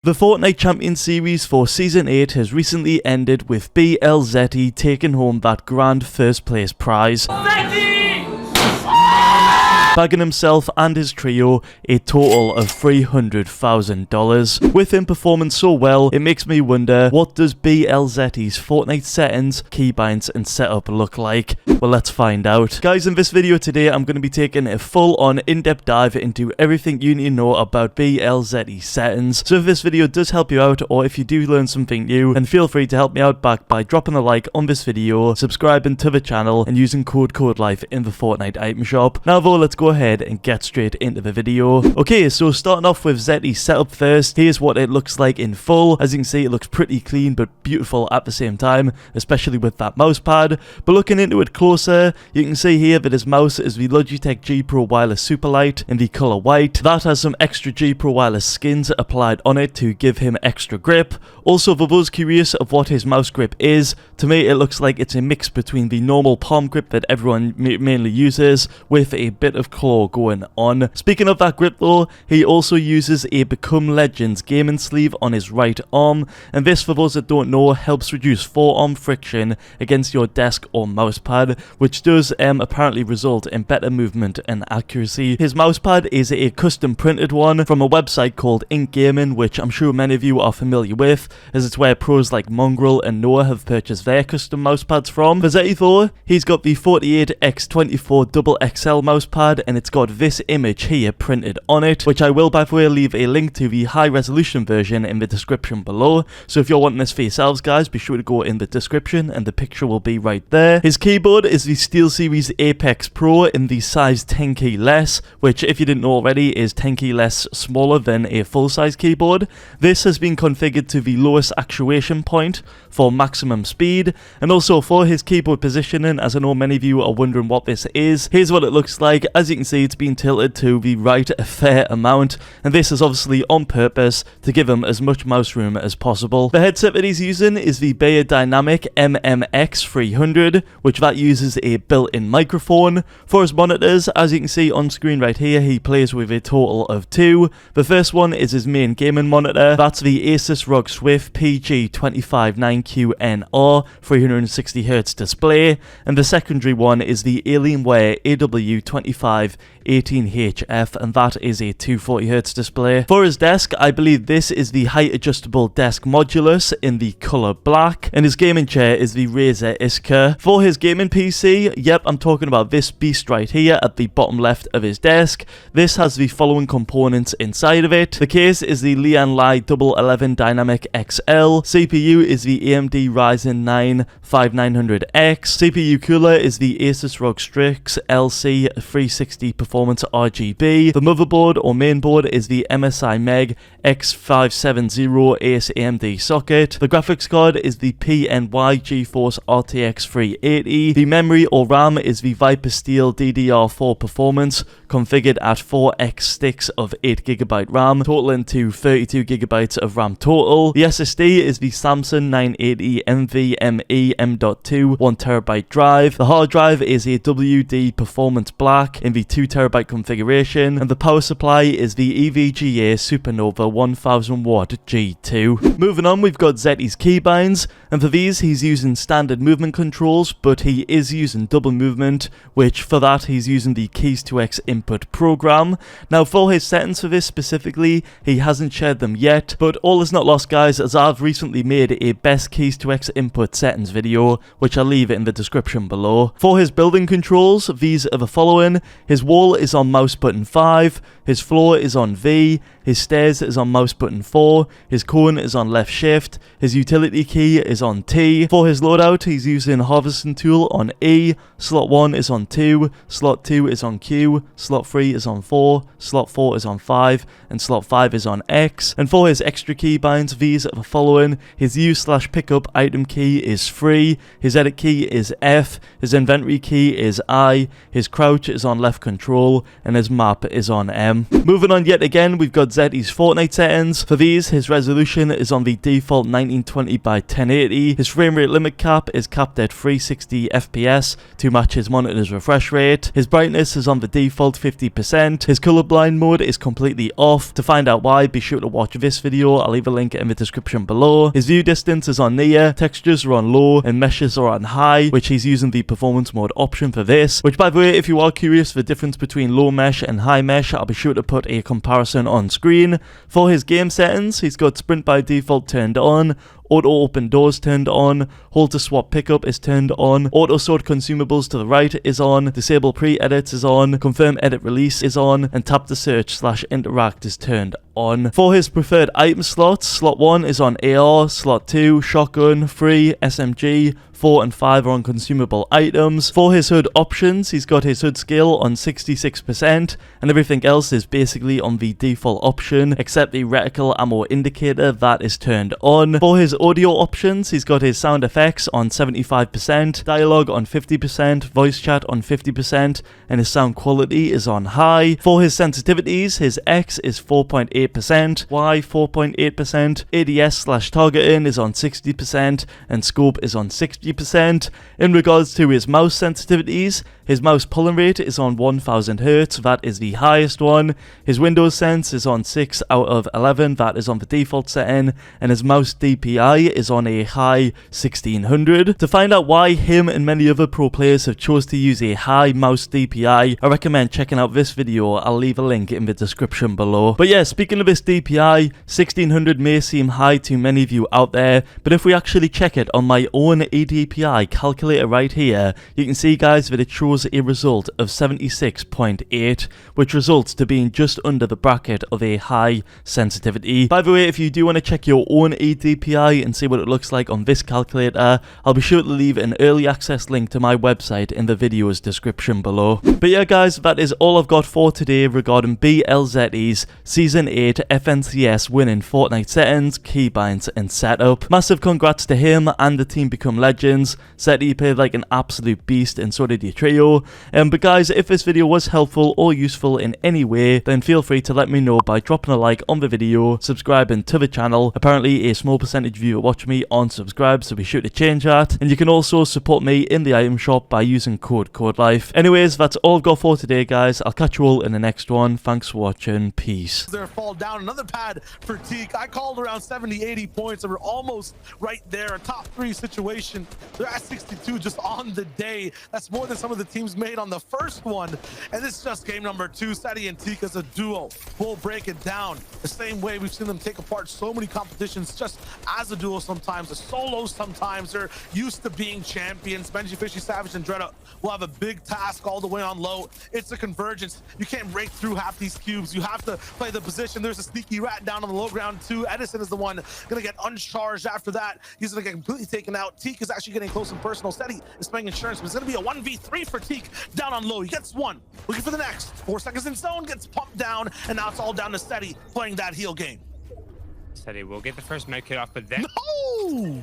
The Fortnite Champion Series for Season 8 has recently ended with Setty taking home that grand first place prize, bagging himself and his trio a total of $300,000. With him performing so well, it makes me wonder, what does Setty's Fortnite settings, keybinds and setup look like? Well, let's find out. Guys, in this video today, I'm going to be taking a full-on in-depth dive into everything you need to know about Setty's settings. So if this video does help you out, or if you do learn something new, then feel free to help me out back by dropping a like on this video, subscribing to the channel, and using code Codelife in the Fortnite item shop. Now though, let's go ahead and get straight into the video. Okay, so starting off with Setty's setup first, here's what it looks like in full. As you can see, it looks pretty clean but beautiful at the same time, especially with that mouse pad. But looking into it closer, you can see here that his mouse is the Logitech G Pro Wireless Superlight in the color white. That has some extra G Pro Wireless skins applied on it to give him extra grip. Also, for those curious of what his mouse grip is, to me it looks like it's a mix between the normal palm grip that everyone mainly uses with a bit of claw going on. Speaking of that grip though, he also uses a Become Legends gaming sleeve on his right arm, and this, for those that don't know, helps reduce forearm friction against your desk or mouse pad, which does apparently result in better movement and accuracy. His mouse pad is a custom printed one from a website called Ink Gaming, which I'm sure many of you are familiar with, as it's where pros like Mongrel and Noah have purchased their custom mouse pads from. For Setty though, he's got the 48x24 double XL mouse pad, and it's got this image here printed on it, which I will, by the way, leave a link to the high resolution version in the description below. So if you're wanting this for yourselves, guys, be sure to go in the description and the picture will be right there. His keyboard is the SteelSeries Apex Pro in the size 10 key less, which, if you didn't know already, is 10 key less smaller than a full-size keyboard. This has been configured to the lowest actuation point for maximum speed, and also for his keyboard positioning, as I know many of you are wondering what this is. Here's what it looks like. As you can see, it's been tilted to the right a fair amount, and this is obviously on purpose to give him as much mouse room as possible. The headset that he's using is the Dynamic MMX300, which that uses a built-in microphone. For his monitors, as you can see on screen right here, he plays with a total of two. The first one is his main gaming monitor. That's the Asus ROG Swift PG259QNR 360Hz display, and the secondary one is the Alienware AW2518HF, and that is a 240Hz display. For his desk, I believe this is the height adjustable desk modulus in the color black, and his gaming chair is the Razer Iska. For his gaming PC, yep, I'm talking about this beast right here at the bottom left of his desk. This has the following components inside of it. The case is the Lian Lai 1111 Dynamic XL. CPU is the AMD Ryzen 9 5900X. CPU cooler is the Asus ROG Strix LC 360 Performance RGB. The motherboard or mainboard is the MSI Meg X570 Ace AMD socket. The graphics card is the PNY GeForce RTX 380. The memory or RAM is the Viper Steel DDR4 Performance, configured at 4x sticks of 8GB RAM, totaling to 32GB of RAM total. The SSD is the Samsung 980 NVMe M.2 1TB drive. The hard drive is a WD Performance Black in the 2TB configuration, and the power supply is the EVGA Supernova 1000W G2. Moving on, we've got Setty's keybinds, and for these he's using standard movement controls, but he is using double movement, which for that he's using the Keys to X input program. Now for his settings for this specifically, he hasn't shared them yet, but all is not lost, guys, as I've recently made a best Keys to X input settings video, which I'll leave in the description below. For his building controls, these are the following. His wall is on mouse button 5, his floor is on V, his stairs is on mouse button 4, his cone is on left shift, his utility key is on T. For his loadout, he's using harvesting tool on E, slot 1 is on 2, slot 2 is on Q, slot 3 is on 4, slot 4 is on 5, and slot 5 is on X. And for his extra keybinds, these are the following. His use/pickup item key is 3, his edit key is F, his inventory key is I, his crouch is on left control, and his map is on M. Moving on yet again, we've got got Setty's Fortnite settings. For these, his resolution is on the default 1920 by 1080. His frame rate limit cap is capped at 360 FPS to match his monitor's refresh rate. His brightness is on the default 50%. His colorblind mode is completely off. To find out why, be sure to watch this video. I'll leave a link in the description below. His view distance is on near, textures are on low, and meshes are on high, which he's using the performance mode option for this. Which, by the way, if you are curious the difference between low mesh and high mesh, I'll be sure to put a comparison on screen. For his game settings, he's got sprint by default turned on, auto open doors turned on, hold to swap pickup is turned on, auto sort consumables to the right is on, disable pre-edits is on, confirm edit release is on, and tap to search / interact is turned on. For his preferred item slots, slot 1 is on AR, slot 2 shotgun, 3 SMG, 4 and 5 are on consumable items. For his HUD options, he's got his HUD scale on 66%, and everything else is basically on the default option, except the reticle ammo indicator, that is turned on. For his audio options, he's got his sound effects on 75%, dialogue on 50%, voice chat on 50%, and his sound quality is on high. For his sensitivities, his X is 4.8%, Y 4.8%, ADS / targeting is on 60%, and scope is on 60%. In regards to his mouse sensitivities, his mouse pulling rate is on 1000 Hz, that is the highest one. His Windows sense is on 6 out of 11, that is on the default setting, and his mouse DPI is on a high 1600. To find out why him and many other pro players have chose to use a high mouse DPI, I recommend checking out this video. I'll leave a link in the description below. But yeah, speaking of this DPI, 1600 may seem high to many of you out there, but if we actually check it on my own ADPI calculator right here, you can see, guys, that it shows a result of 76.8, which results to being just under the bracket of a high sensitivity. By the way, if you do want to check your own ADPI and see what it looks like on this calculator, I'll be sure to leave an early access link to my website in the video's description below. But yeah, guys, that is all I've got for today regarding BLZ's Season 8 FNCS winning Fortnite settings, keybinds, and setup. Massive congrats to him and the team Become Legends. Setty played like an absolute beast, and so did your trio. But guys, if this video was helpful or useful in any way, then feel free to let me know by dropping a like on the video, subscribing to the channel. Apparently a small percentage of you who watch me aren't subscribed, so be sure to change that. And you can also support me in the item shop by using code Codelife. Anyways, that's all I've got for today, guys. I'll catch you all in the next one. Thanks for watching. Peace. There fall down another pad for Teak. I called around 70-80 points, and we're almost right there. A top 3 situation. They're at 62 just on the day. That's more than some of the teams made on the first one. And this is just game number 2. Setty and Teak as a duo. We'll break it down the same way we've seen them take apart so many competitions just as a duo sometimes, a solo sometimes. They're used to being champions. Benji, Fishy, Savage, and Dredda will have a big task all the way on low. It's a convergence. You can't break through half these cubes. You have to play the position. There's a sneaky rat down on the low ground too. Edison is the one gonna get uncharged after that. He's gonna get completely taken out. Teak is actually getting close and personal. Setty is playing insurance, but it's gonna be a 1v3 for Teak down on low. He gets one, looking for the next. 4 seconds in zone, gets pumped down, and now it's all down to Setty playing that heal game. Setty will get the first med kit off, but then No!